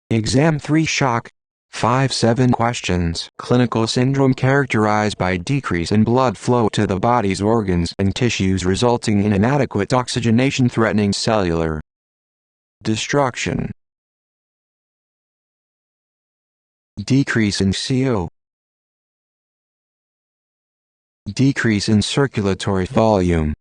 Exam 3 Shock. 5-7 questions. Clinical syndrome characterized by decrease in blood flow to the body's organs and tissues resulting in inadequate oxygenation threatening cellular destruction. Decrease in CO. Decrease in circulatory volume.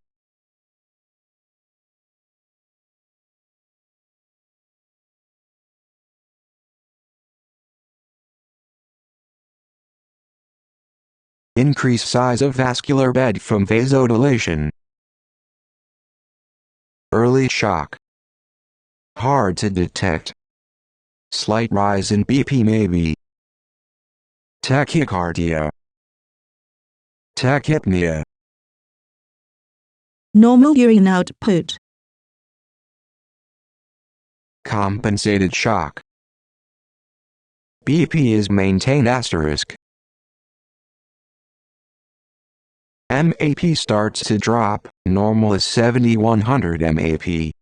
Increase size of vascular bed from vasodilation. Early shock. Hard to detect. Slight rise in BP maybe. Tachycardia. Tachypnea. Normal urine output. Compensated shock. BP is maintained asterisk. MAP starts to drop, normal is 7100 MAP.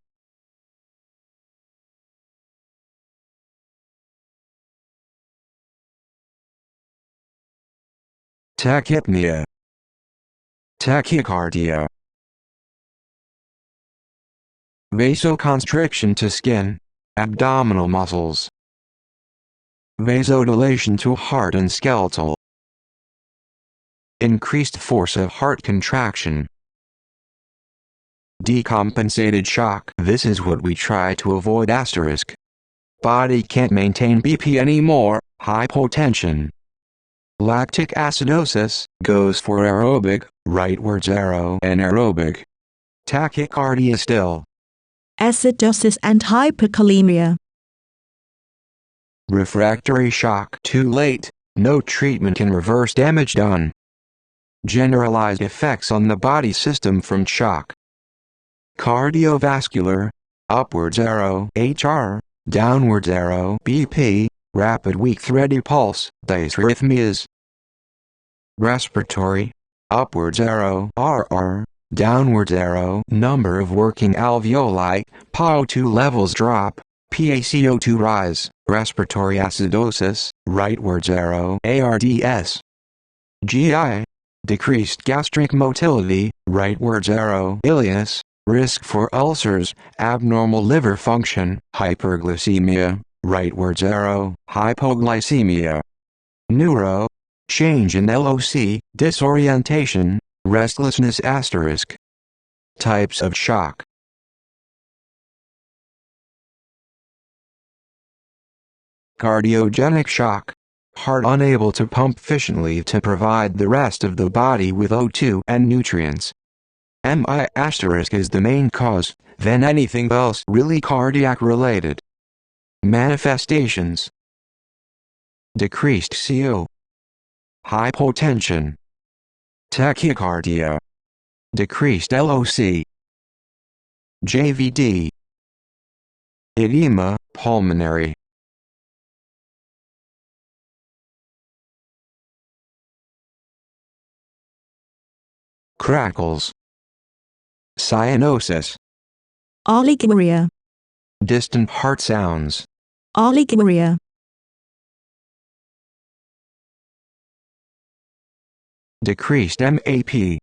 Tachypnea. Tachycardia. Vasoconstriction to skin, abdominal muscles. Vasodilation to heart and skeletal. Increased force of heart contraction. Decompensated shock. This is what we try to avoid asterisk. Body can't maintain BP anymore, hypotension. Lactic acidosis, goes for aerobic, rightwards arrow anaerobic. Tachycardia still. Acidosis and hyperkalemia. Refractory shock. Too late, no treatment can reverse damage done. Generalized effects on the body system from shock. Cardiovascular, upwards arrow HR, downwards arrow BP, rapid weak thready pulse, dysrhythmias. Respiratory, upwards arrow RR, downwards arrow number of working alveoli, PaO2 levels drop, PaCO2 rise, respiratory acidosis, rightwards arrow ARDS. GI, decreased gastric motility, rightwards arrow ileus, risk for ulcers, abnormal liver function, hyperglycemia, rightwards arrow hypoglycemia. Neuro, change in LOC, disorientation, restlessness asterisk. Types of shock. Cardiogenic shock. Heart unable to pump efficiently to provide the rest of the body with O2 and nutrients. MI asterisk is the main cause, then anything else really cardiac related. Manifestations. Decreased CO. Hypotension. Tachycardia. Decreased LOC. JVD. Edema, pulmonary. Crackles. Cyanosis. Oliguria. Distant heart sounds. Oliguria. Decreased MAP.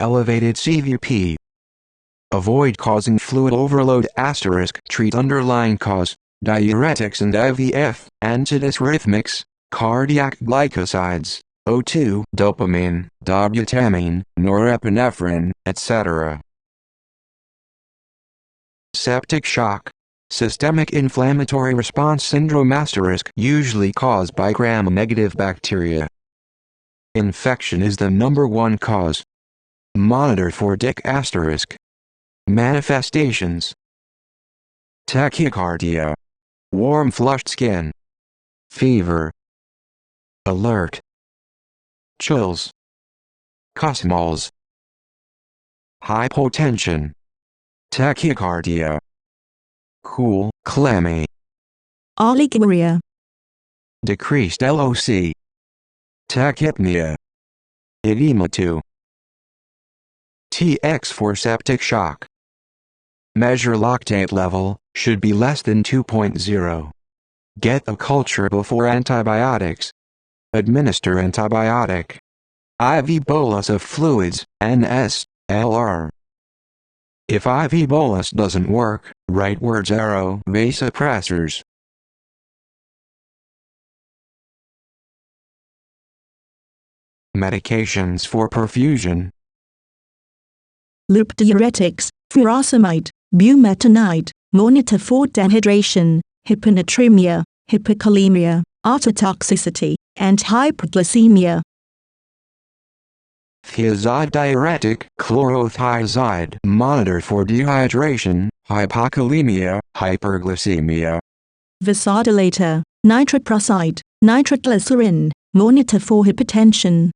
Elevated CVP. Avoid causing fluid overload asterisk. Treat underlying cause, diuretics and IVF, antidysrhythmics, cardiac glycosides, O2, dopamine, dobutamine, norepinephrine, etc. Septic shock. Systemic inflammatory response syndrome asterisk, usually caused by gram-negative bacteria. Infection is the #1 cause. Monitor for DIC asterisk. Manifestations. Tachycardia. Warm flushed skin. Fever. Alert. Chills. Cosmols. Hypotension. Tachycardia. Cool, clammy. Oliguria. Decreased LOC. Tachypnea. Edema 2. TX for septic shock. Measure lactate level, should be less than 2.0. Get a culture before antibiotics. Administer antibiotic. IV bolus of fluids, NS, LR. If IV bolus doesn't work, write words arrow vasopressors. Medications for perfusion. Loop diuretics, furosemide, bumetanide, monitor for dehydration, hyponatremia, hypokalemia, ototoxicity, and hypoglycemia. Thiazide diuretic, chlorothiazide, monitor for dehydration, hypokalemia, hyperglycemia. Vasodilator, nitroprusside, nitroglycerin, monitor for hypertension.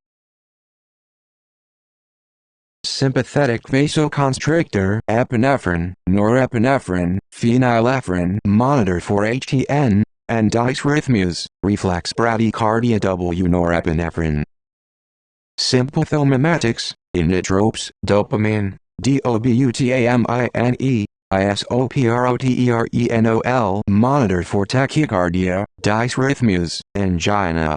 Sympathetic vasoconstrictor, epinephrine, norepinephrine, phenylephrine, monitor for HTN, and dysrhythmias, reflex bradycardia norepinephrine. Sympathomimetics, inotropes, dopamine, dobutamine, isoproteinol, monitor for tachycardia, dysrhythmias, angina.